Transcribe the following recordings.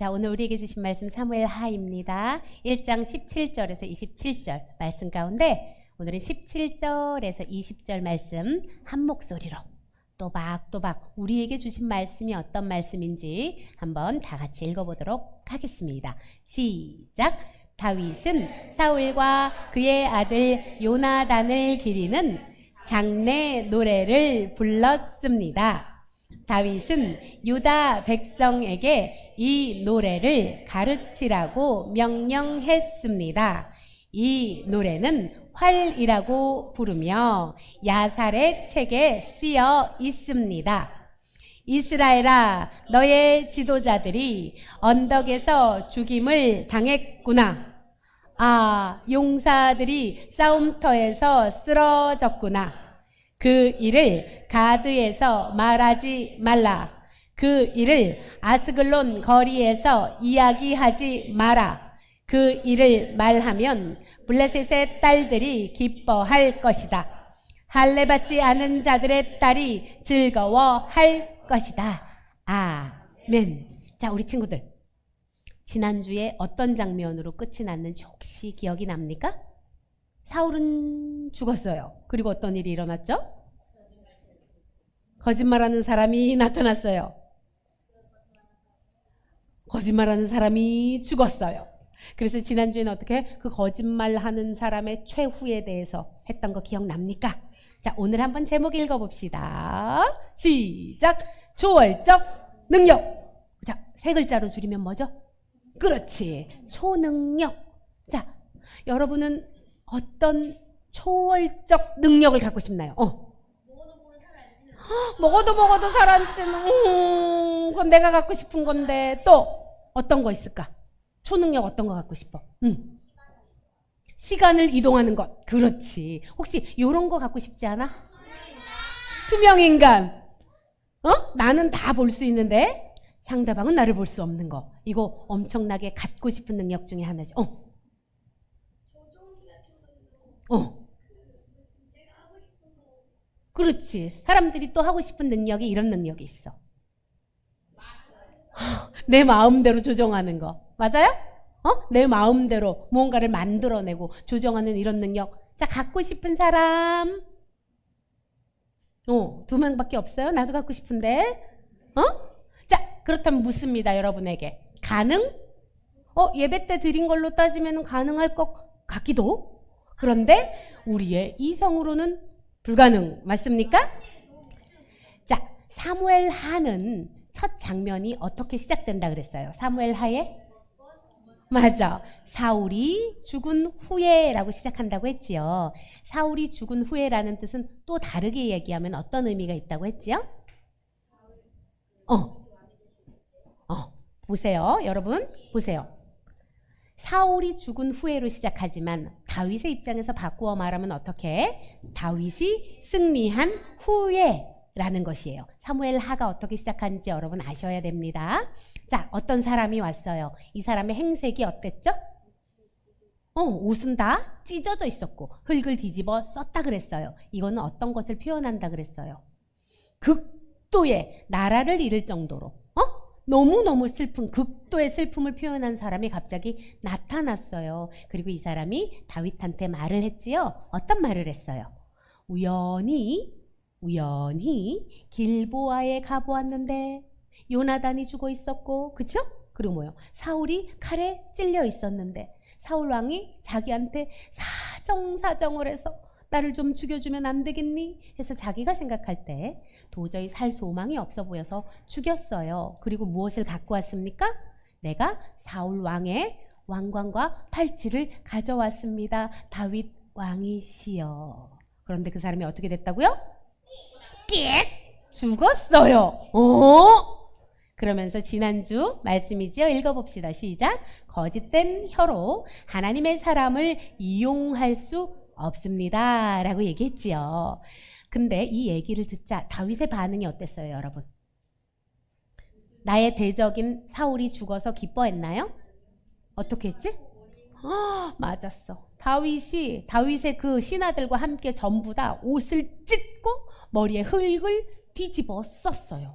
자, 오늘 우리에게 주신 말씀 사무엘 하입니다. 1장 17절에서 27절 말씀 가운데 오늘은 17절에서 20절 말씀 한 목소리로 또박또박 우리에게 주신 말씀이 어떤 말씀인지 한번 다 같이 읽어보도록 하겠습니다. 시작! 다윗은 사울과 그의 아들 요나단을 기리는 장례 노래를 불렀습니다. 다윗은 유다 백성에게 이 노래를 가르치라고 명령했습니다. 이 노래는 활이라고 부르며 야살의 책에 쓰여 있습니다. 이스라엘아, 너의 지도자들이 언덕에서 죽임을 당했구나. 아, 용사들이 싸움터에서 쓰러졌구나. 그 일을 가드에서 말하지 말라. 그 일을 아스글론 거리에서 이야기하지 마라. 그 일을 말하면 블레셋의 딸들이 기뻐할 것이다. 할례받지 않은 자들의 딸이 즐거워할 것이다. 아멘. 자, 우리 친구들, 지난주에 어떤 장면으로 끝이 났는지 혹시 기억이 납니까? 사울은 죽었어요. 그리고 어떤 일이 일어났죠? 거짓말하는 사람이 나타났어요. 거짓말하는 사람이 죽었어요. 그래서 지난주에는 어떻게 그 거짓말하는 사람의 최후에 대해서 했던 거 기억납니까? 자, 오늘 한번 제목 읽어봅시다. 시작! 초월적 능력. 자, 세 글자로 줄이면 뭐죠? 그렇지, 초능력. 자, 여러분은 어떤 초월적 능력을 갖고 싶나요? 먹어도 살아있지는 그건 내가 갖고 싶은 건데 또 어떤 거 있을까? 초능력 어떤 거 갖고 싶어? 시간을 이동하는 것. 그렇지. 혹시 이런 거 갖고 싶지 않아? 투명인간. 나는 다 볼 수 있는데 상대방은 나를 볼 수 없는 거. 이거 엄청나게 갖고 싶은 능력 중에 하나지. 그렇지. 사람들이 또 하고 싶은 능력이 이런 능력이 있어. 내 마음대로 조정하는 거. 맞아요? 내 마음대로 무언가를 만들어내고 조정하는 이런 능력. 자, 갖고 싶은 사람. 2명밖에 없어요. 나도 갖고 싶은데. 자, 그렇다면 묻습니다, 여러분에게. 가능? 예배 때 드린 걸로 따지면 가능할 것 같기도. 그런데 우리의 이성으로는 불가능. 맞습니까? 자, 사무엘 하는 첫 장면이 어떻게 시작된다 그랬어요? 사무엘 하에? 맞아. 사울이 죽은 후에라고 시작한다고 했지요. 사울이 죽은 후에라는 뜻은 또 다르게 얘기하면 어떤 의미가 있다고 했지요? 보세요. 여러분, 보세요. 사울이 죽은 후에로 시작하지만 다윗의 입장에서 바꾸어 말하면 어떻게? 다윗이 승리한 후에라는 것이에요. 사무엘 하가 어떻게 시작하는지 여러분 아셔야 됩니다. 자, 어떤 사람이 왔어요. 이 사람의 행색이 어땠죠? 옷은 다 찢어져 있었고 흙을 뒤집어 썼다 그랬어요. 이거는 어떤 것을 표현한다 그랬어요? 극도의 나라를 잃을 정도로 너무너무 슬픈 극도의 슬픔을 표현한 사람이 갑자기 나타났어요. 그리고 이 사람이 다윗한테 말을 했지요. 어떤 말을 했어요? 우연히 길보아에 가보았는데 요나단이 죽어 있었고, 그쵸? 그리고 뭐요? 사울이 칼에 찔려 있었는데 사울 왕이 자기한테 사정사정을 해서 나를 좀 죽여주면 안 되겠니? 해서 자기가 생각할 때 도저히 살 소망이 없어 보여서 죽였어요. 그리고 무엇을 갖고 왔습니까? 내가 사울 왕의 왕관과 팔찌를 가져왔습니다. 다윗 왕이시여. 그런데 그 사람이 어떻게 됐다고요? 죽었어요. 그러면서 지난주 말씀이지요. 읽어봅시다. 시작. 거짓된 혀로 하나님의 사람을 이용할 수 없습니다. 라고 얘기했지요. 근데 이 얘기를 듣자 다윗의 반응이 어땠어요, 여러분? 나의 대적인 사울이 죽어서 기뻐했나요? 어떻게 했지? 맞았어. 다윗의 그 신하들과 함께 전부 다 옷을 찢고 머리에 흙을 뒤집어 썼어요.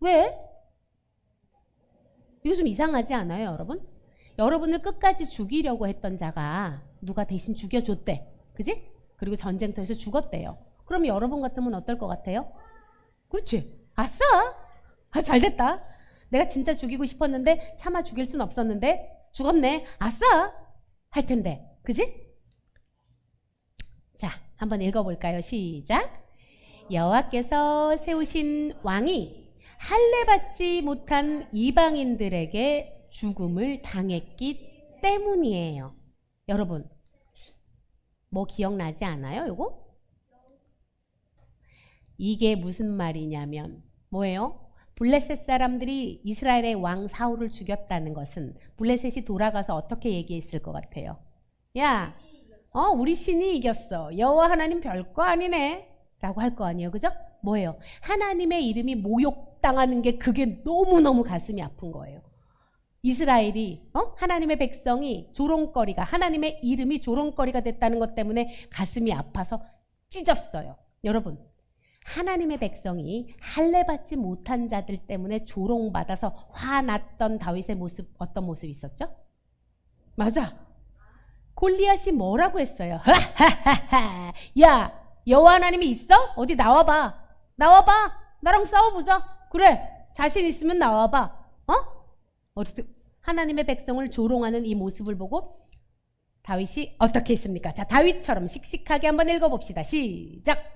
왜? 이거 좀 이상하지 않아요, 여러분? 여러분을 끝까지 죽이려고 했던 자가 누가 대신 죽여줬대. 그지? 그리고 전쟁터에서 죽었대요. 그럼 여러분 같으면 어떨 것 같아요? 그렇지. 아싸! 아, 잘 됐다. 내가 진짜 죽이고 싶었는데 차마 죽일 순 없었는데 죽었네. 아싸! 할 텐데. 그지? 자, 한번 읽어볼까요? 시작. 여호와께서 세우신 왕이 할례받지 못한 이방인들에게 죽음을 당했기 때문이에요. 여러분, 뭐 기억나지 않아요? 요거? 이게 무슨 말이냐면 뭐예요? 블레셋 사람들이 이스라엘의 왕 사울을 죽였다는 것은 블레셋이 돌아가서 어떻게 얘기했을 것 같아요? 야, 우리 신이 이겼어. 여호와 하나님 별거 아니네. 라고 할 거 아니에요. 그죠? 뭐예요? 하나님의 이름이 모욕당하는 게 그게 너무너무 가슴이 아픈 거예요. 이스라엘이 하나님의 백성이 조롱거리가 하나님의 이름이 조롱거리가 됐다는 것 때문에 가슴이 아파서 찢었어요. 여러분, 하나님의 백성이 할례받지 못한 자들 때문에 조롱받아서 화났던 다윗의 모습, 어떤 모습이 있었죠? 맞아. 골리앗이 뭐라고 했어요? 하하하하. 야, 여호와 하나님이 있어? 어디 나와봐. 나와봐. 나랑 싸워보자. 그래, 자신 있으면 나와봐. 어쨌든 하나님의 백성을 조롱하는 이 모습을 보고 다윗이 어떻게 했습니까? 자, 다윗처럼 씩씩하게 한번 읽어봅시다. 시작.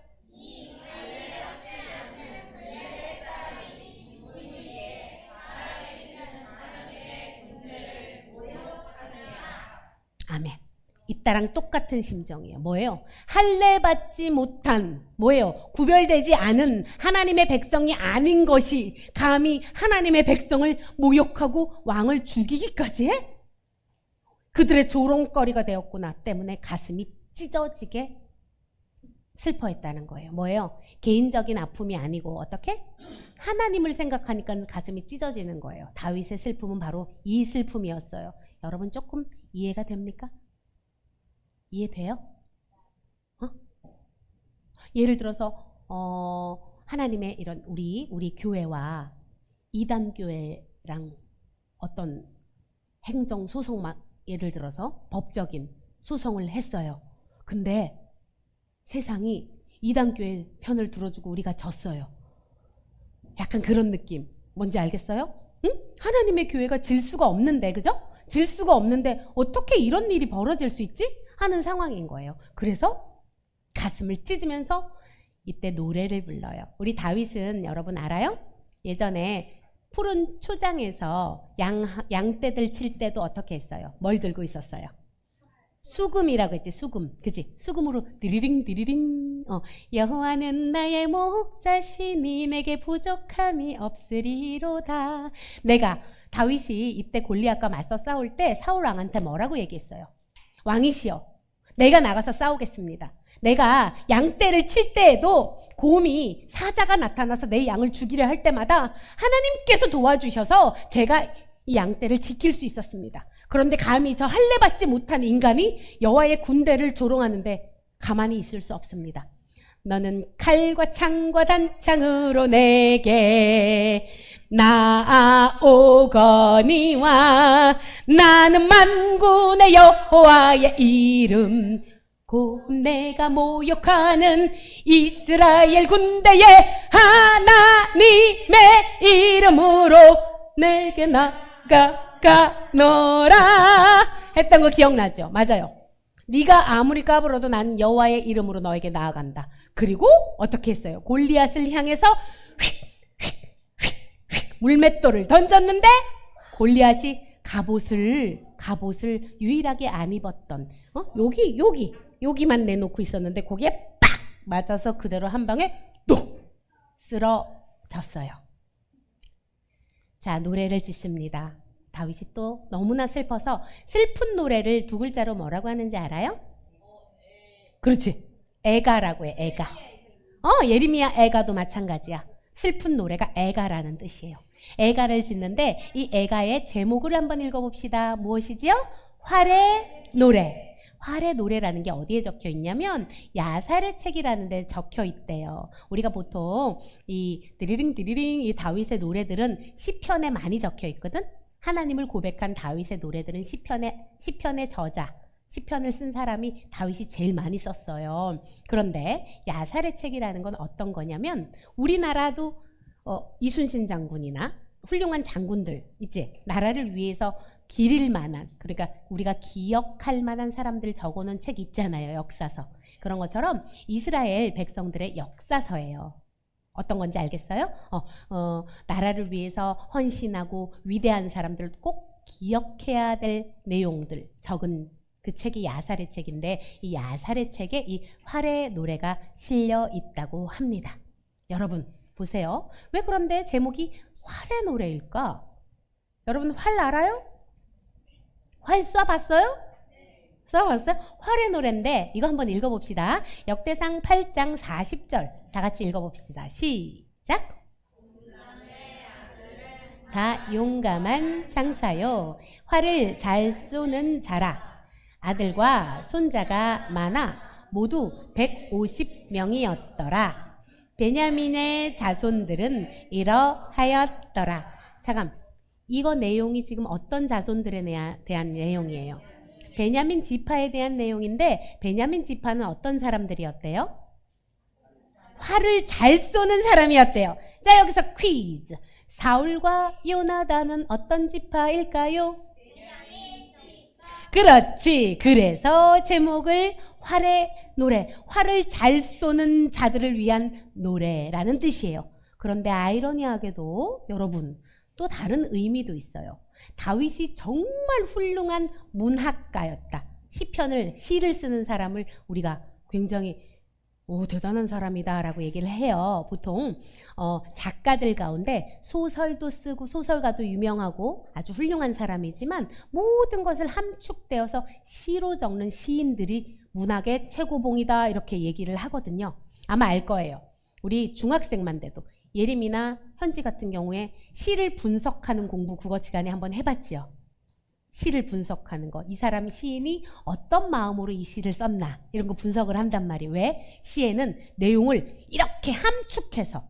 아멘. 이따랑 똑같은 심정이에요. 뭐예요? 할례받지 못한, 뭐예요? 구별되지 않은 하나님의 백성이 아닌 것이 감히 하나님의 백성을 모욕하고 왕을 죽이기까지 해? 그들의 조롱거리가 되었구나 때문에 가슴이 찢어지게 슬퍼했다는 거예요. 뭐예요? 개인적인 아픔이 아니고 어떻게? 하나님을 생각하니까 가슴이 찢어지는 거예요. 다윗의 슬픔은 바로 이 슬픔이었어요. 여러분 조금 이해가 됩니까? 이해돼요? 예를 들어서 하나님의 이런 우리 교회와 이단 교회랑 어떤 행정 소송 예를 들어서 법적인 소송을 했어요. 근데 세상이 이단 교회 편을 들어주고 우리가 졌어요. 약간 그런 느낌. 뭔지 알겠어요? 응? 하나님의 교회가 질 수가 없는데, 그죠? 질 수가 없는데 어떻게 이런 일이 벌어질 수 있지? 하는 상황인 거예요. 그래서 가슴을 찢으면서 이때 노래를 불러요. 우리 다윗은 여러분 알아요? 예전에 푸른 초장에서 양떼들 칠 때도 어떻게 했어요? 뭘 들고 있었어요? 수금이라고 했지, 수금. 그치? 수금으로 디리링 디리링. 여호와는 나의 목자시니 내게 부족함이 없으리로다. 다윗이 이때 골리앗과 맞서 싸울 때 사울 왕한테 뭐라고 얘기했어요? 왕이시여, 내가 나가서 싸우겠습니다. 내가 양떼를 칠 때에도 곰이 사자가 나타나서 내 양을 죽이려 할 때마다 하나님께서 도와주셔서 제가 이 양떼를 지킬 수 있었습니다. 그런데 감히 저 할례받지 못한 인간이 여호와의 군대를 조롱하는데 가만히 있을 수 없습니다. 너는 칼과 창과 단창으로 내게 나아오거니와 나는 만군의 여호와의 이름 곧 내가 모욕하는 이스라엘 군대의 하나님의 이름으로 내게 나아가노라 했던 거 기억나죠? 맞아요. 네가 아무리 까불어도 난 여호와의 이름으로 너에게 나아간다. 그리고 어떻게 했어요? 골리앗을 향해서 물맷돌을 던졌는데 골리앗이 갑옷을 유일하게 안 입었던 여기만 내놓고 있었는데 거기에 빡 맞아서 그대로 한 방에 뚝 쓰러졌어요. 자, 노래를 짓습니다. 다윗이 또 너무나 슬퍼서 슬픈 노래를 두 글자로 뭐라고 하는지 알아요? 그렇지. 애가라고 해. 애가. 예레미야 애가도 마찬가지야. 슬픈 노래가 애가라는 뜻이에요. 애가를 짓는데 이 애가의 제목을 한번 읽어봅시다. 무엇이지요? 활의 노래. 활의 노래라는 게 어디에 적혀 있냐면 야살의 책이라는 데 적혀 있대요. 우리가 보통 이 드리링 이 다윗의 노래들은 시편에 많이 적혀 있거든. 하나님을 고백한 다윗의 노래들은 시편의 저자, 시편을 쓴 사람이 다윗이 제일 많이 썼어요. 그런데 야살의 책이라는 건 어떤 거냐면 우리나라도 이순신 장군이나 훌륭한 장군들, 이제 나라를 위해서 기릴 만한, 그러니까 우리가 기억할 만한 사람들 적어놓은 책 있잖아요. 역사서. 그런 것처럼 이스라엘 백성들의 역사서예요. 어떤 건지 알겠어요? 나라를 위해서 헌신하고 위대한 사람들을 꼭 기억해야 될 내용들 적은 그 책이 야살의 책인데, 이 야살의 책에 이 활의 노래가 실려 있다고 합니다. 여러분 보세요. 왜 그런데 제목이 활의 노래일까? 여러분 활 알아요? 활 쏴봤어요? 쏴봤어요? 활의 노래인데 이거 한번 읽어봅시다. 역대상 8장 40절 다 같이 읽어봅시다. 시작! 다 용감한 장사요, 활을 잘 쏘는 자라. 아들과 손자가 많아 모두 150명이었더라. 베냐민의 자손들은 이러하였더라. 잠깐, 이거 내용이 지금 어떤 자손들에 대한 내용이에요? 베냐민 지파에 대한 내용인데, 베냐민 지파는 어떤 사람들이었대요? 활을 잘 쏘는 사람이었대요. 자, 여기서 퀴즈. 사울과 요나단은 어떤 지파일까요? 그렇지. 그래서 제목을 활의 노래, 활을 잘 쏘는 자들을 위한 노래라는 뜻이에요. 그런데 아이러니하게도 여러분, 또 다른 의미도 있어요. 다윗이 정말 훌륭한 문학가였다. 시를 쓰는 사람을 우리가 굉장히 대단한 사람이다 라고 얘기를 해요. 보통 작가들 가운데 소설도 쓰고 소설가도 유명하고 아주 훌륭한 사람이지만 모든 것을 함축되어서 시로 적는 시인들이 문학의 최고봉이다 이렇게 얘기를 하거든요. 아마 알 거예요. 우리 중학생만 돼도 예림이나 현지 같은 경우에 시를 분석하는 공부 국어 시간에 한번 해봤지요. 시를 분석하는 거. 이 사람 시인이 어떤 마음으로 이 시를 썼나 이런 거 분석을 한단 말이에요. 왜? 시에는 내용을 이렇게 함축해서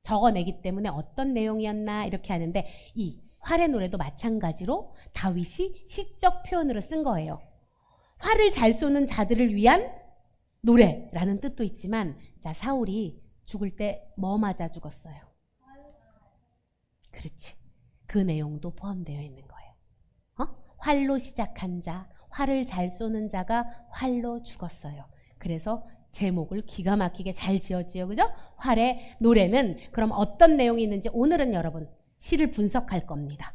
적어내기 때문에 어떤 내용이었나 이렇게 하는데, 이 활의 노래도 마찬가지로 다윗이 시적 표현으로 쓴 거예요. 활을 잘 쏘는 자들을 위한 노래라는 뜻도 있지만, 자, 사울이 죽을 때 뭐 맞아 죽었어요? 그렇지. 그 내용도 포함되어 있는 거예요. 활로 시작한 자, 활을 잘 쏘는 자가 활로 죽었어요. 그래서 제목을 기가 막히게 잘 지었지요. 그죠? 활의 노래는 그럼 어떤 내용이 있는지 오늘은 여러분 시를 분석할 겁니다.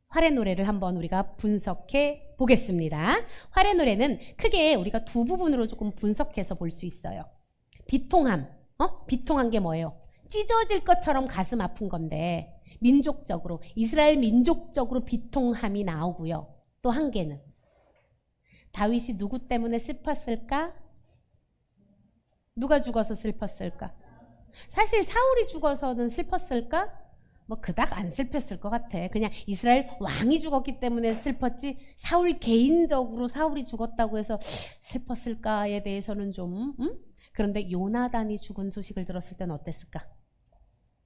활의 노래를 한번 우리가 분석해 보겠습니다. 활의 노래는 크게 우리가 두 부분으로 조금 분석해서 볼 수 있어요. 비통함. 비통한 게 뭐예요? 찢어질 것처럼 가슴 아픈 건데, 민족적으로, 이스라엘 민족적으로 비통함이 나오고요. 또 한 개는 다윗이 누구 때문에 슬펐을까? 누가 죽어서 슬펐을까? 사실 사울이 죽어서는 슬펐을까? 그닥 안 슬펐을 것 같아. 그냥 이스라엘 왕이 죽었기 때문에 슬펐지, 사울 개인적으로 사울이 죽었다고 해서 슬펐을까에 대해서는 좀 그런데 요나단이 죽은 소식을 들었을 때는 어땠을까?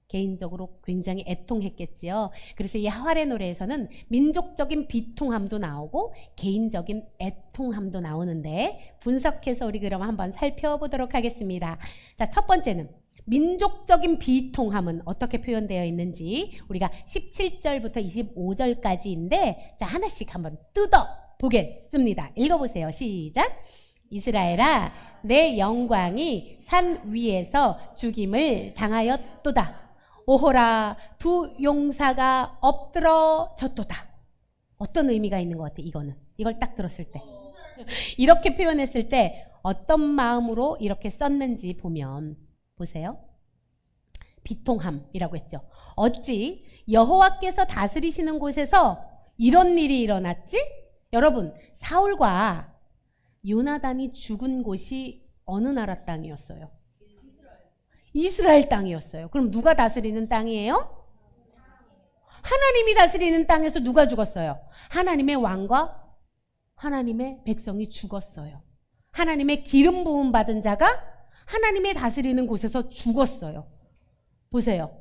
개인적으로 굉장히 애통했겠지요. 그래서 이 활의 노래에서는 민족적인 비통함도 나오고 개인적인 애통함도 나오는데, 분석해서 우리 그럼 한번 살펴보도록 하겠습니다. 자, 첫 번째는 민족적인 비통함은 어떻게 표현되어 있는지 우리가 17절부터 25절까지인데, 자, 하나씩 한번 뜯어 보겠습니다. 읽어보세요. 시작. 이스라엘아, 내 영광이 산 위에서 죽임을 당하였도다. 오호라, 두 용사가 엎드러졌도다. 어떤 의미가 있는 것 같아? 이걸 딱 들었을 때, 이렇게 표현했을 때 어떤 마음으로 이렇게 썼는지 보면, 보세요. 비통함이라고 했죠. 어찌 여호와께서 다스리시는 곳에서 이런 일이 일어났지? 여러분, 사울과 요나단이 죽은 곳이 어느 나라 땅이었어요? 이스라엘 땅이었어요. 그럼 누가 다스리는 땅이에요? 하나님이 다스리는 땅에서 누가 죽었어요? 하나님의 왕과 하나님의 백성이 죽었어요. 하나님의 기름 부음 받은 자가 하나님의 다스리는 곳에서 죽었어요. 보세요.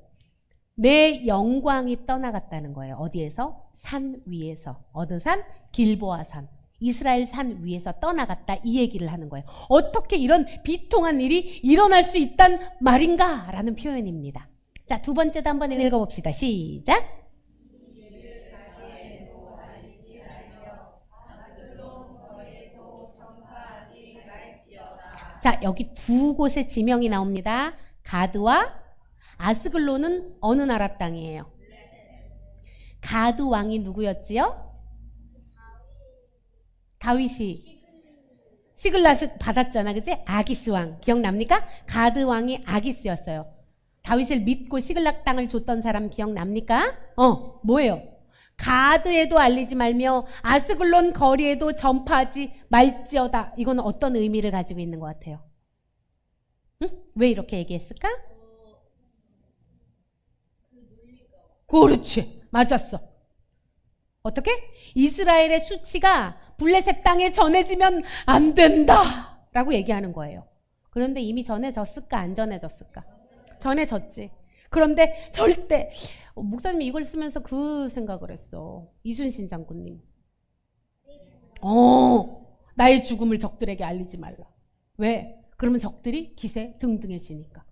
내 영광이 떠나갔다는 거예요. 어디에서? 산 위에서. 어느 산? 길보아 산. 이스라엘 산 위에서 떠나갔다 이 얘기를 하는 거예요. 어떻게 이런 비통한 일이 일어날 수 있단 말인가? 라는 표현입니다. 자, 두 번째도 한번 읽어봅시다. 시작. 자, 여기 두 곳의 지명이 나옵니다. 가드와 아스글론은 어느 나라 땅이에요? 가드 왕이 누구였지요? 다윗이 시글랏을 받았잖아, 그치? 아기스 왕 기억납니까? 가드 왕이 아기스였어요. 다윗을 믿고 시글락 땅을 줬던 사람 기억납니까? 뭐예요? 가드에도 알리지 말며 아스글론 거리에도 전파하지 말지어다. 이건 어떤 의미를 가지고 있는 것 같아요? 응? 왜 이렇게 얘기했을까? 그렇지, 맞았어. 어떻게? 이스라엘의 수치가 블레셋 땅에 전해지면 안 된다 라고 얘기하는 거예요. 그런데 이미 전해졌을까 안 전해졌을까? 전해졌지. 그런데 절대 목사님이 이걸 쓰면서 그 생각을 했어. 이순신 장군님. 나의 죽음을 적들에게 알리지 말라. 왜? 그러면 적들이 기세 등등해지니까.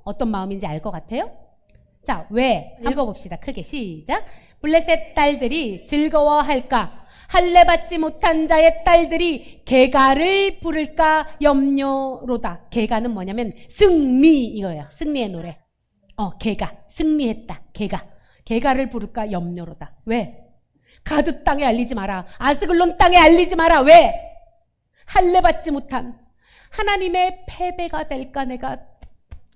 어떤 마음인지 알 것 같아요? 자, 왜? 읽어봅시다. 크게 시작. 블레셋 딸들이 즐거워할까? 할례 받지 못한 자의 딸들이 개가를 부를까 염려로다. 개가는 뭐냐면 승리 이거예요. 승리의 노래. 개가 승리했다. 개가를 부를까 염려로다. 왜? 가드 땅에 알리지 마라. 아스글론 땅에 알리지 마라. 왜? 할례 받지 못한 하나님의 패배가 될까 내가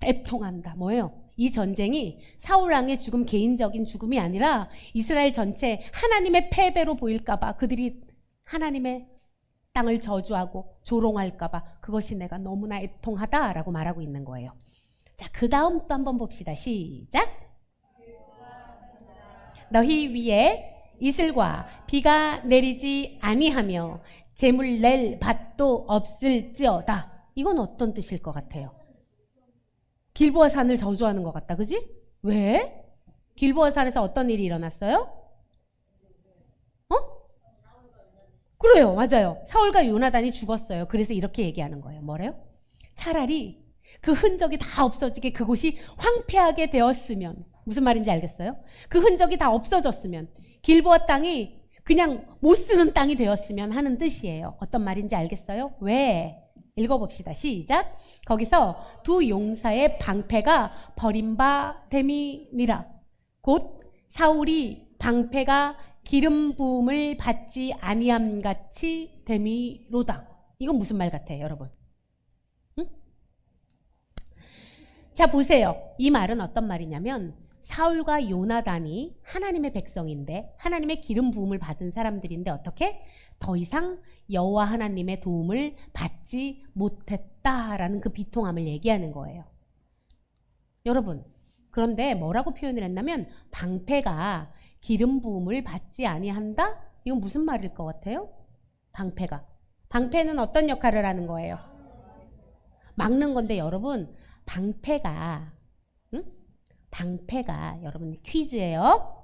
애통한다. 뭐예요? 이 전쟁이 사울왕의 죽음 개인적인 죽음이 아니라 이스라엘 전체 하나님의 패배로 보일까봐 그들이 하나님의 땅을 저주하고 조롱할까봐 그것이 내가 너무나 애통하다라고 말하고 있는 거예요. 자, 그 다음 또 한번 봅시다. 시작. 너희 위에 이슬과 비가 내리지 아니하며 재물 낼 밭도 없을지어다. 이건 어떤 뜻일 것 같아요? 길보아 산을 저주하는 것 같다. 그지? 왜? 길보아 산에서 어떤 일이 일어났어요? 그래요. 맞아요. 사울과 요나단이 죽었어요. 그래서 이렇게 얘기하는 거예요. 뭐래요? 차라리 그 흔적이 다 없어지게 그곳이 황폐하게 되었으면, 무슨 말인지 알겠어요? 그 흔적이 다 없어졌으면, 길보아 땅이 그냥 못 쓰는 땅이 되었으면 하는 뜻이에요. 어떤 말인지 알겠어요? 왜? 읽어봅시다. 시작. 거기서 두 용사의 방패가 버림바 됨이니라. 곧 사울이 방패가 기름 부음을 받지 아니함 같이 됨이로다. 이건 무슨 말 같아요, 여러분? 응? 자, 보세요. 이 말은 어떤 말이냐면 사울과 요나단이 하나님의 백성인데 하나님의 기름 부음을 받은 사람들인데 어떻게? 더 이상 여호와 하나님의 도움을 받지 못했다라는 그 비통함을 얘기하는 거예요. 여러분, 그런데 뭐라고 표현을 했냐면 방패가 기름 부음을 받지 아니한다? 이건 무슨 말일 것 같아요? 방패는 어떤 역할을 하는 거예요? 막는 건데 여러분, 방패가 여러분 퀴즈예요.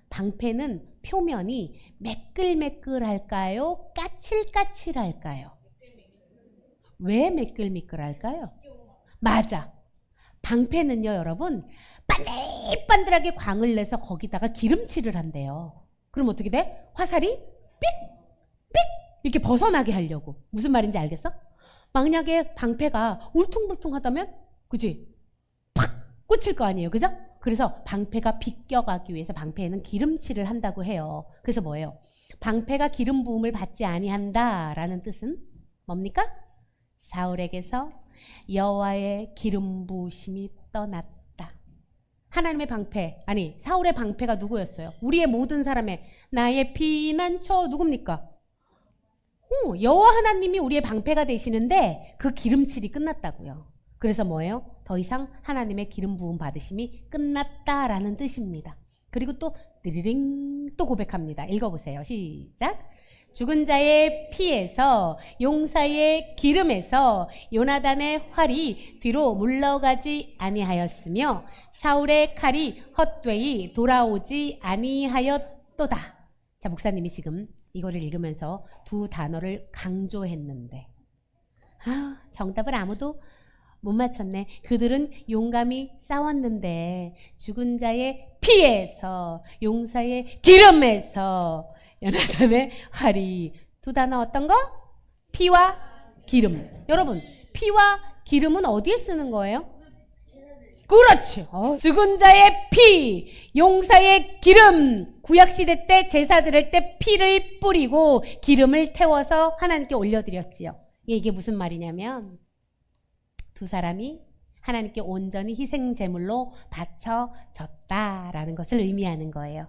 방패는 표면이 매끌매끌할까요? 까칠까칠할까요? 왜 매끌매끌할까요? 맞아. 방패는요, 여러분, 반들반들하게 광을 내서 거기다가 기름칠을 한대요. 그럼 어떻게 돼? 화살이 삑 이렇게 벗어나게 하려고. 무슨 말인지 알겠어? 만약에 방패가 울퉁불퉁하다면, 그치? 팍 꽂힐 거 아니에요, 그죠? 그래서 방패가 비껴가기 위해서 방패에는 기름칠을 한다고 해요. 그래서 뭐예요? 방패가 기름 부음을 받지 아니한다라는 뜻은 뭡니까? 사울에게서 여호와의 기름 부으심이 떠났다. 하나님의 방패, 아니 사울의 방패가 누구였어요? 우리의 모든 사람의 나의 피난처 누굽니까? 여호와 하나님이 우리의 방패가 되시는데 그 기름칠이 끝났다고요. 그래서 뭐예요? 더 이상 하나님의 기름 부음 받으심이 끝났다라는 뜻입니다. 그리고 또 띠리링 또 고백합니다. 읽어보세요. 시작. 죽은 자의 피에서 용사의 기름에서 요나단의 활이 뒤로 물러가지 아니하였으며 사울의 칼이 헛되이 돌아오지 아니하였도다. 자, 목사님이 지금 이거를 읽으면서 두 단어를 강조했는데 정답을 아무도 못 맞췄네. 그들은 용감히 싸웠는데 죽은 자의 피에서 용사의 기름에서 요나단의 활이 두 단어 어떤 거? 피와 기름. 여러분, 피와 기름은 어디에 쓰는 거예요? 그렇지. 죽은 자의 피, 용사의 기름. 구약시대 때 제사 드릴 때 피를 뿌리고 기름을 태워서 하나님께 올려드렸지요. 이게 무슨 말이냐면 두 사람이 하나님께 온전히 희생 제물로 바쳐졌다라는 것을 의미하는 거예요.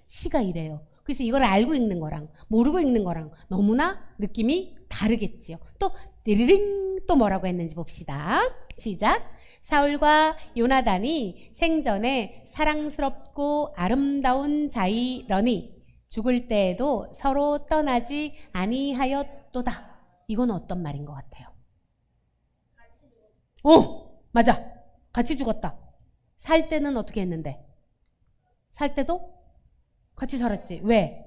시가 이래요. 그래서 이걸 알고 읽는 거랑 모르고 읽는 거랑 너무나 느낌이 다르겠지요. 또 띠리링 또 뭐라고 했는지 봅시다. 시작. 사울과 요나단이 생전에 사랑스럽고 아름다운 자이러니 죽을 때에도 서로 떠나지 아니하였도다. 이건 어떤 말인 것 같아요? 맞아. 같이 죽었다. 살 때는 어떻게 했는데? 살 때도 같이 살았지. 왜?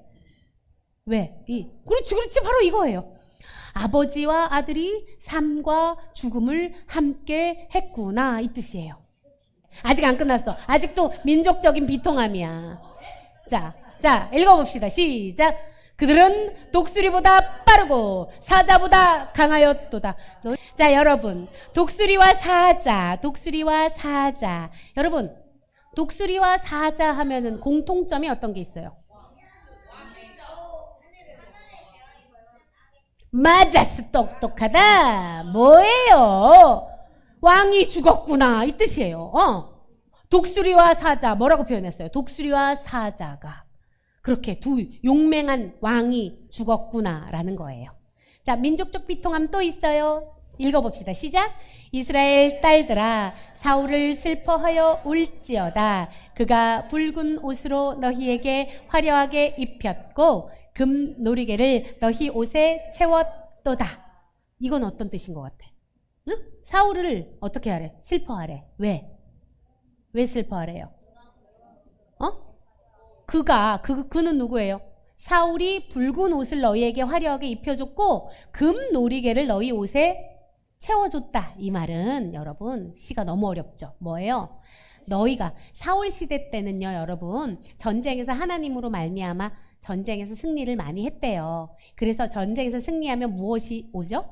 그렇지. 바로 이거예요. 아버지와 아들이 삶과 죽음을 함께 했구나. 이 뜻이에요. 아직 안 끝났어. 아직도 민족적인 비통함이야. 자, 읽어봅시다. 시작. 그들은 독수리보다 빠르고 사자보다 강하였도다. 자, 여러분. 독수리와 사자. 여러분, 독수리와 사자 하면은 공통점이 어떤 게 있어요? 맞았어. 똑똑하다. 뭐예요? 왕이 죽었구나. 이 뜻이에요. 독수리와 사자. 뭐라고 표현했어요? 독수리와 사자가 그렇게 두 용맹한 왕이 죽었구나라는 거예요. 자, 민족적 비통함 또 있어요. 읽어봅시다. 시작. 이스라엘 딸들아, 사울을 슬퍼하여 울지어다. 그가 붉은 옷으로 너희에게 화려하게 입혔고 금 놀이개를 너희 옷에 채웠도다. 이건 어떤 뜻인 것 같아? 응? 사울을 어떻게 하래? 슬퍼하래. 왜 슬퍼하래요? 그는 누구예요? 사울이 붉은 옷을 너희에게 화려하게 입혀줬고 금 놀이개를 너희 옷에 채워줬다. 이 말은 여러분 시가 너무 어렵죠. 뭐예요? 너희가 사울 시대 때는요, 여러분 전쟁에서 하나님으로 말미암아 전쟁에서 승리를 많이 했대요. 그래서 전쟁에서 승리하면 무엇이 오죠?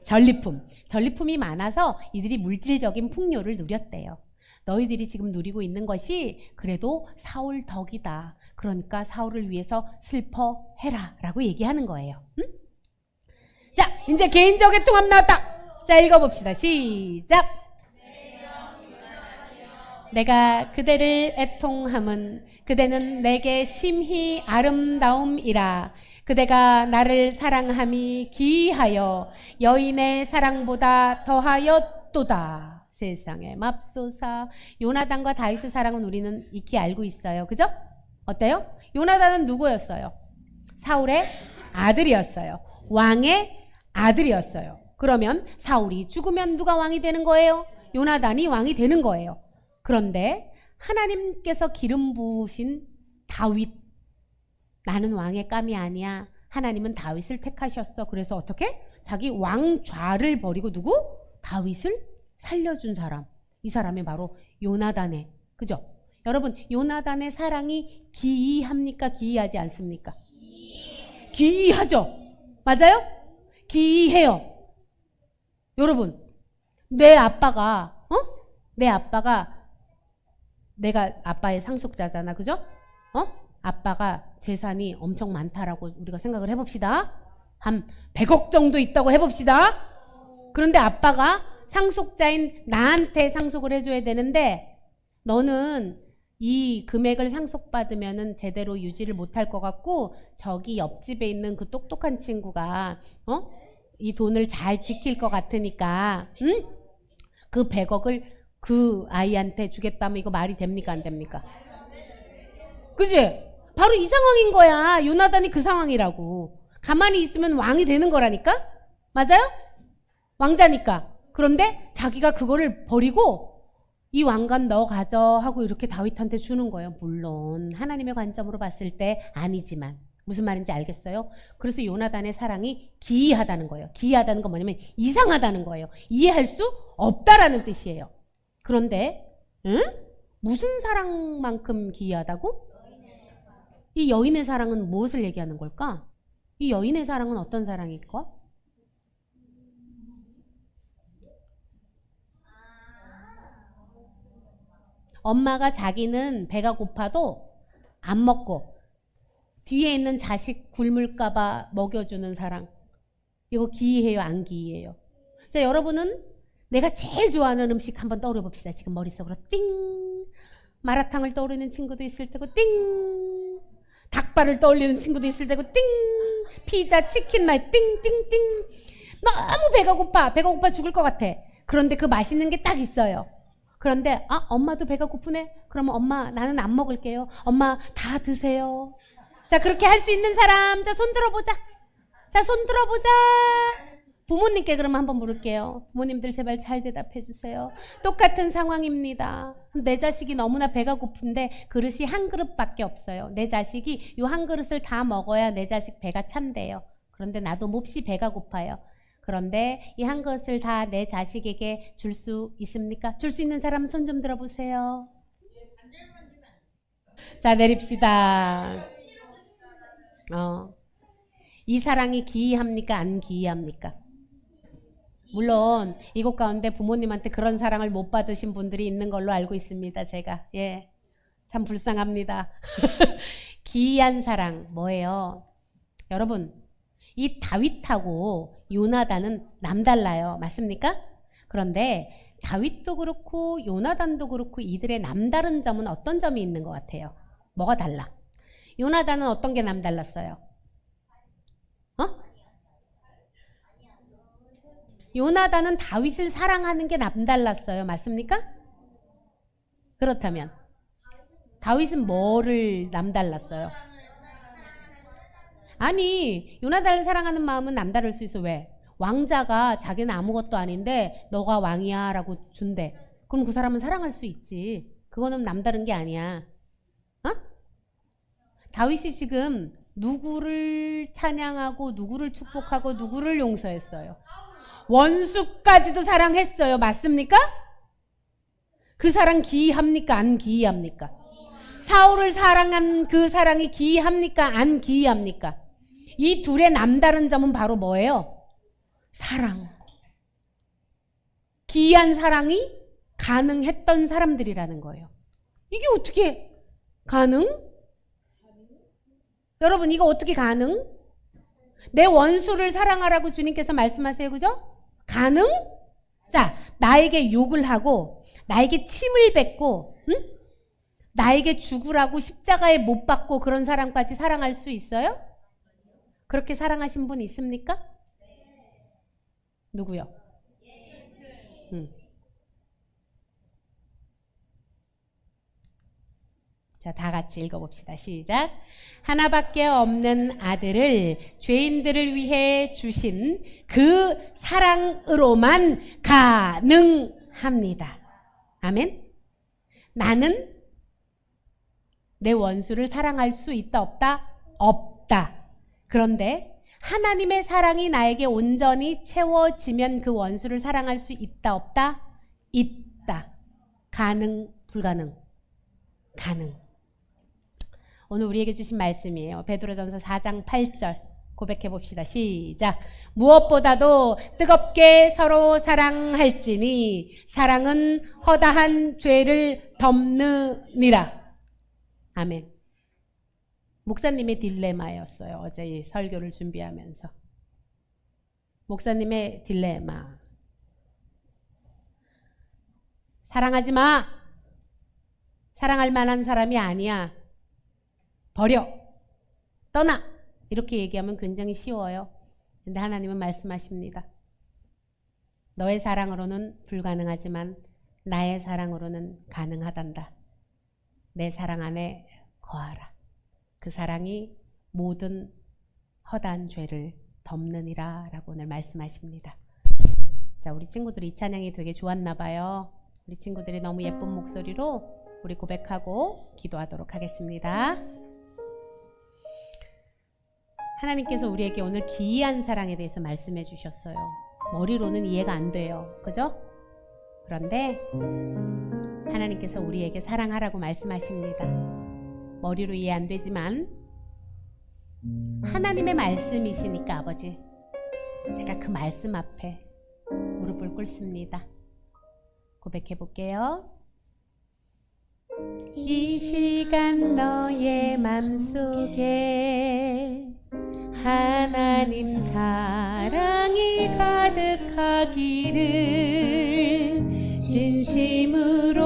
전리품이 많아서 이들이 물질적인 풍요를 누렸대요. 너희들이 지금 누리고 있는 것이 그래도 사울 덕이다. 그러니까 사울을 위해서 슬퍼해라 라고 얘기하는 거예요. 응? 자, 이제 개인적 애통함 나왔다. 자, 읽어봅시다. 시작. 내가 그대를 애통함은 그대는 내게 심히 아름다움이라. 그대가 나를 사랑함이 기이하여 여인의 사랑보다 더하였도다. 세상에 맙소사. 요나단과 다윗의 사랑은 우리는 익히 알고 있어요. 그죠? 어때요? 요나단은 누구였어요? 사울의 아들이었어요. 왕의 아들이었어요. 그러면 사울이 죽으면 누가 왕이 되는 거예요? 요나단이 왕이 되는 거예요. 그런데 하나님께서 기름 부으신 다윗, 나는 왕의 깜이 아니야. 하나님은 다윗을 택하셨어. 그래서 어떻게? 자기 왕좌를 버리고 누구? 다윗을 살려준 사람. 이 사람이 바로 요나단의, 그죠? 여러분, 요나단의 사랑이 기이합니까? 기이하지 않습니까? 기이하죠? 맞아요? 기이해요. 여러분, 내 아빠가 내가 아빠의 상속자잖아. 그죠? 아빠가 재산이 엄청 많다라고 우리가 생각을 해봅시다. 한 100억 정도 있다고 해봅시다. 그런데 아빠가 상속자인 나한테 상속을 해줘야 되는데 너는 이 금액을 상속받으면은 제대로 유지를 못할 것 같고 저기 옆집에 있는 그 똑똑한 친구가 이 돈을 잘 지킬 것 같으니까 그 100억을 그 아이한테 주겠다면 이거 말이 됩니까? 안 됩니까? 그지? 바로 이 상황인 거야. 요나단이 그 상황이라고. 가만히 있으면 왕이 되는 거라니까? 맞아요? 왕자니까. 그런데 자기가 그거를 버리고 이 왕관 너 가져 하고 이렇게 다윗한테 주는 거예요. 물론 하나님의 관점으로 봤을 때 아니지만 무슨 말인지 알겠어요? 그래서 요나단의 사랑이 기이하다는 거예요. 기이하다는 건 뭐냐면 이상하다는 거예요. 이해할 수 없다라는 뜻이에요. 그런데 응? 무슨 사랑만큼 기이하다고? 이 여인의 사랑은 무엇을 얘기하는 걸까? 이 여인의 사랑은 어떤 사랑일까? 엄마가 자기는 배가 고파도 안 먹고 뒤에 있는 자식 굶을까봐 먹여주는 사랑. 이거 기이해요? 안 기이해요? 자, 여러분은 내가 제일 좋아하는 음식 한번 떠올려 봅시다. 지금 머릿속으로 띵. 마라탕을 떠오르는 친구도 있을 테고 띵. 닭발을 떠올리는 친구도 있을 테고 띵. 피자, 치킨 말 띵띵띵. 너무 배가 고파 죽을 것 같아. 그런데 그 맛있는 게 딱 있어요. 그런데 엄마도 배가 고프네? 그러면 엄마 나는 안 먹을게요. 엄마 다 드세요. 자, 그렇게 할 수 있는 사람, 자, 손 들어보자. 자, 손 들어보자. 부모님께 그럼 한번 물을게요. 부모님들 제발 잘 대답해 주세요. 똑같은 상황입니다. 내 자식이 너무나 배가 고픈데 그릇이 한 그릇밖에 없어요. 내 자식이 요 한 그릇을 다 먹어야 내 자식 배가 찬대요. 그런데 나도 몹시 배가 고파요. 그런데 이 한 그릇을 다 내 자식에게 줄 수 있습니까? 줄 수 있는 사람 손 좀 들어보세요. 자, 내립시다. 이 사랑이 기이합니까? 안 기이합니까? 물론 이곳 가운데 부모님한테 그런 사랑을 못 받으신 분들이 있는 걸로 알고 있습니다. 제가 참 불쌍합니다. 기이한 사랑 뭐예요? 여러분, 이 다윗하고 요나단은 남달라요. 맞습니까? 그런데 다윗도 그렇고 요나단도 그렇고 이들의 남다른 점은 어떤 점이 있는 것 같아요? 뭐가 달라? 요나단은 어떤 게 남달랐어요? 요나단은 다윗을 사랑하는 게 남달랐어요. 맞습니까? 그렇다면 다윗은 뭐를 남달랐어요? 아니, 요나단을 사랑하는 마음은 남다를 수 있어. 왜? 왕자가 자기는 아무것도 아닌데 너가 왕이야 라고 준대. 그럼 그 사람은 사랑할 수 있지. 그거는 남다른 게 아니야. 다윗이 지금 누구를 찬양하고 누구를 축복하고 누구를 용서했어요? 원수까지도 사랑했어요. 맞습니까? 그 사랑 기이합니까? 안 기이합니까? 사울을 사랑한 그 사랑이 기이합니까? 안 기이합니까? 이 둘의 남다른 점은 바로 뭐예요? 사랑. 기이한 사랑이 가능했던 사람들이라는 거예요. 이게 어떻게 가능? 여러분, 이거 어떻게 가능? 내 원수를 사랑하라고 주님께서 말씀하세요. 그죠? 가능? 자, 나에게 욕을 하고 나에게 침을 뱉고 나에게 죽으라고 십자가에 못 박고 그런 사람까지 사랑할 수 있어요? 그렇게 사랑하신 분 있습니까? 누구요? 자, 다 같이 읽어봅시다. 시작. 하나밖에 없는 아들을 죄인들을 위해 주신 그 사랑으로만 가능합니다. 아멘. 나는 내 원수를 사랑할 수 있다 없다? 없다. 그런데 하나님의 사랑이 나에게 온전히 채워지면 그 원수를 사랑할 수 있다 없다? 있다. 가능 불가능? 가능. 오늘 우리에게 주신 말씀이에요. 베드로전서 4장 8절 고백해 봅시다. 시작. 무엇보다도 뜨겁게 서로 사랑할지니 사랑은 허다한 죄를 덮느니라. 아멘. 목사님의 딜레마였어요. 어제 이 설교를 준비하면서. 목사님의 딜레마. 사랑하지 마. 사랑할 만한 사람이 아니야. 버려. 떠나. 이렇게 얘기하면 굉장히 쉬워요. 근데 하나님은 말씀하십니다. 너의 사랑으로는 불가능하지만 나의 사랑으로는 가능하단다. 내 사랑 안에 거하라. 그 사랑이 모든 허다한 죄를 덮느니라 라고 오늘 말씀하십니다. 자, 우리 친구들이 이 찬양이 되게 좋았나 봐요. 우리 친구들이 너무 예쁜 목소리로 우리 고백하고 기도하도록 하겠습니다. 하나님께서 우리에게 오늘 기이한 사랑에 대해서 말씀해 주셨어요. 머리로는 이해가 안 돼요. 그죠? 그런데 하나님께서 우리에게 사랑하라고 말씀하십니다. 머리로 이해 안 되지만 하나님의 말씀이시니까 아버지, 제가 그 말씀 앞에 무릎을 꿇습니다. 고백해 볼게요. 이 시간 너의 맘속에 하나님 사랑이 가득하기를 진심으로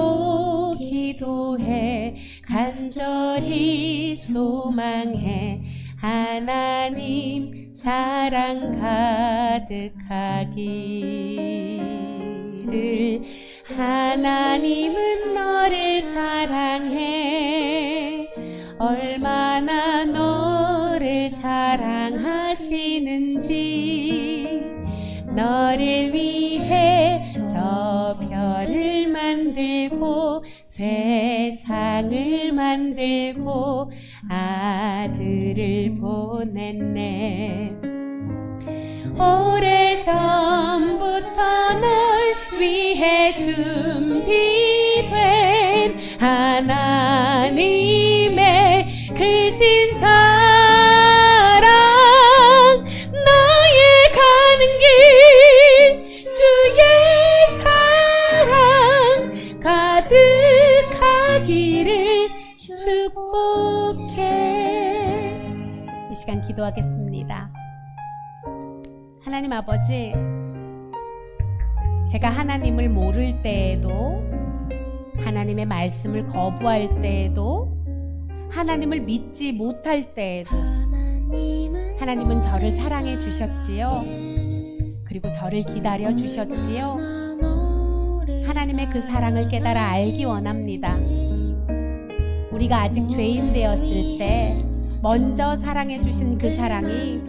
기도해 간절히 소망해 하나님 사랑 가득하기를. 하나님은 너를 사랑해 얼마나 너를 사랑하시는지 너를 위해 저 별을 만들고 세상을 만들고 아들을 보냈네. 오래전부터 널 위해 준비된 하나님의 크신 사랑 너의 가는 길 주의 사랑 가득하기를 축복해. 이 시간 기도하겠습니다. 하나님 아버지, 제가 하나님을 모를 때에도, 하나님의 말씀을 거부할 때에도, 하나님을 믿지 못할 때에도 하나님은 저를 사랑해 주셨지요. 그리고 저를 기다려 주셨지요. 하나님의 그 사랑을 깨달아 알기 원합니다. 우리가 아직 죄인 되었을 때 먼저 사랑해 주신 그 사랑이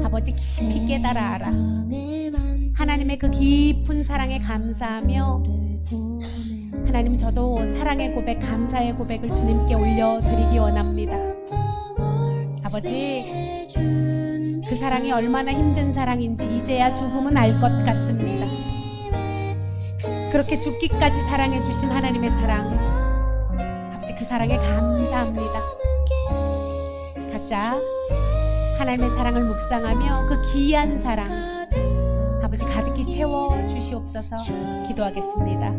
아버지 깊이 깨달아 알아. 하나님의 그 깊은 사랑에 감사하며 하나님, 저도 사랑의 고백, 감사의 고백을 주님께 올려드리기 원합니다. 아버지, 그 사랑이 얼마나 힘든 사랑인지 이제야 조금은 알 것 같습니다. 그렇게 죽기까지 사랑해 주신 하나님의 사랑, 아버지 그 사랑에 감사합니다. 각자 하나님의 사랑을 묵상하며 그 귀한 사랑 아버지 가득히 채워 주시옵소서. 기도하겠습니다.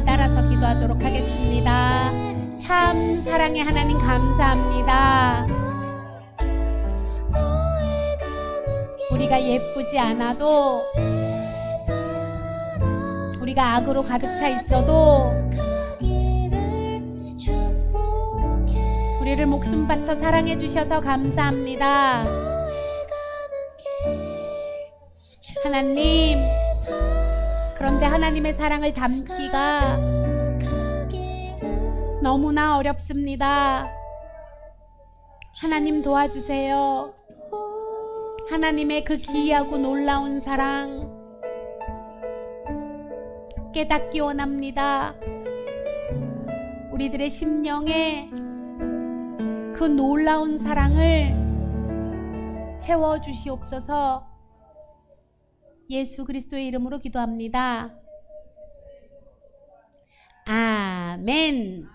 따라서 기도하도록 하겠습니다. 참 사랑의 하나님 감사합니다. 우리가 예쁘지 않아도, 우리가 악으로 가득 차 있어도 우리를 목숨 바쳐 사랑해 주셔서 감사합니다. 하나님, 그런데 하나님의 사랑을 담기가 너무나 어렵습니다. 하나님 도와주세요. 하나님의 그 기이하고 놀라운 사랑 깨닫기 원합니다. 우리들의 심령에 그 놀라운 사랑을 채워주시옵소서. 예수 그리스도의 이름으로 기도합니다. 아멘.